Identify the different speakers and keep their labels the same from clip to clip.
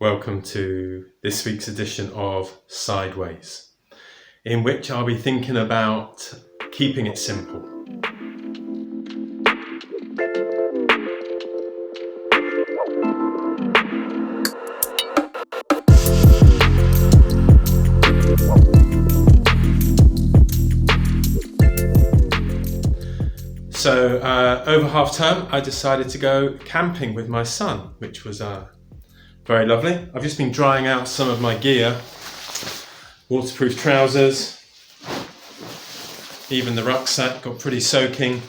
Speaker 1: Welcome to this week's edition of Sideways, in which I'll be thinking about keeping it simple. So over half term, I decided to go camping with my son, which was very lovely. I've just been drying out some of my gear, waterproof trousers, even the rucksack got pretty soaking.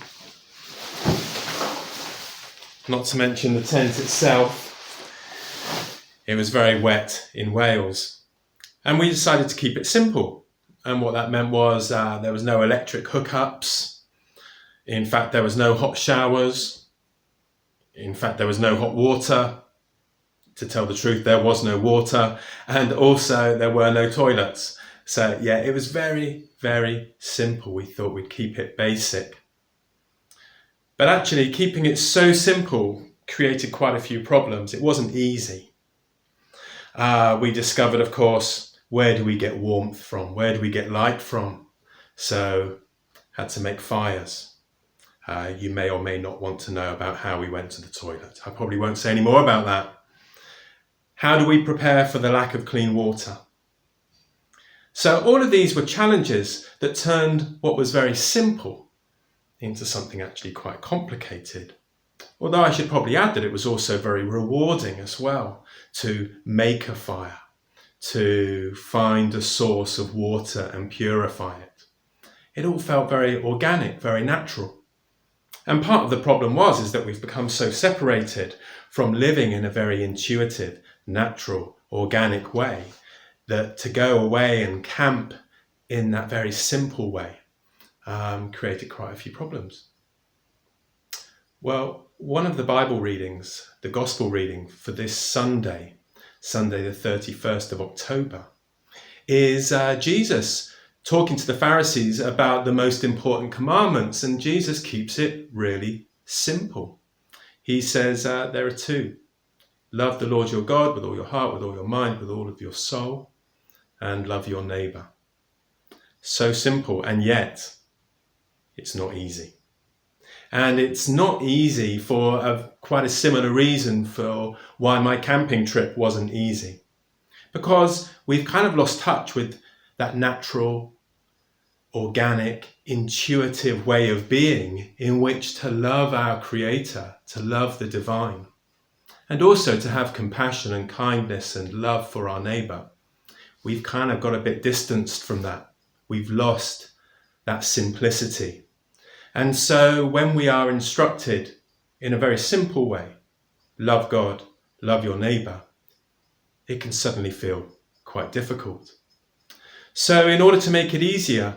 Speaker 1: Not to mention the tent itself. It was very wet in Wales. And we decided to keep it simple. And what that meant was there was no electric hookups. In fact, there was no hot showers. In fact, there was no hot water. To tell the truth, there was no water. And also there were no toilets. So yeah, it was very, very simple. We thought we'd keep it basic. But actually, keeping it so simple created quite a few problems. It wasn't easy. We discovered, of course, where do we get warmth from? Where do we get light from? So had to make fires. You may or may not want to know about how we went to the toilet. I probably won't say any more about that. How do we prepare for the lack of clean water? So all of these were challenges that turned what was very simple into something actually quite complicated. Although I should probably add that it was also very rewarding as well to make a fire, to find a source of water and purify it. It all felt very organic, very natural. And part of the problem is that we've become so separated from living in a very intuitive, natural, organic way that to go away and camp in that very simple way created quite a few problems. Well, one of the Bible readings, the Gospel reading for this Sunday the 31st of October, is Jesus talking to the Pharisees about the most important commandments, and Jesus keeps it really simple. He says there are two. Love the Lord your God with all your heart, with all your mind, with all of your soul, and love your neighbour. So simple, and yet it's not easy. And it's not easy for quite a similar reason for why my camping trip wasn't easy. Because we've kind of lost touch with that natural, organic, intuitive way of being in which to love our Creator, to love the divine, and also to have compassion and kindness and love for our neighbour. We've kind of got a bit distanced from that. We've lost that simplicity. And so when we are instructed in a very simple way, love God, love your neighbour, it can suddenly feel quite difficult. So in order to make it easier,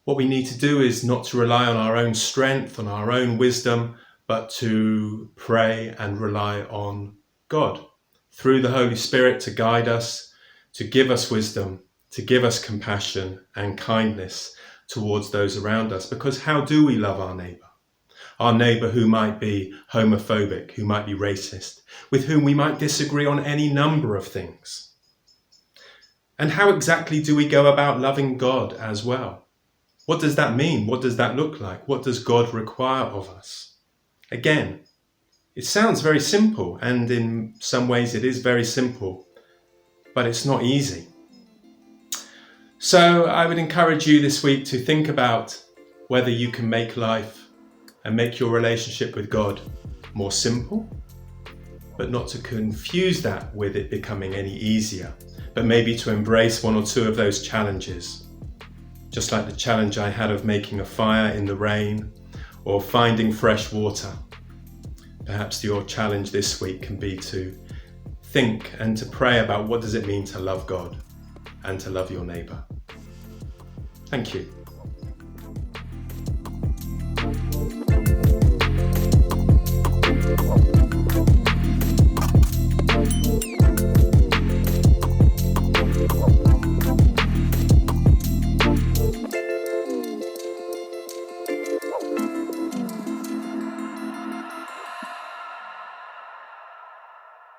Speaker 1: what we need to do is not to rely on our own strength, on our own wisdom, but to pray and rely on God through the Holy Spirit to guide us, to give us wisdom, to give us compassion and kindness towards those around us. Because how do we love our neighbour? Our neighbour who might be homophobic, who might be racist, with whom we might disagree on any number of things. And how exactly do we go about loving God as well? What does that mean? What does that look like? What does God require of us? Again, it sounds very simple, and in some ways it is very simple, but it's not easy. So I would encourage you this week to think about whether you can make life and make your relationship with God more simple, but not to confuse that with it becoming any easier, but maybe to embrace one or two of those challenges. Just like the challenge I had of making a fire in the rain or finding fresh water. Perhaps your challenge this week can be to think and to pray about what does it mean to love God and to love your neighbour. Thank you.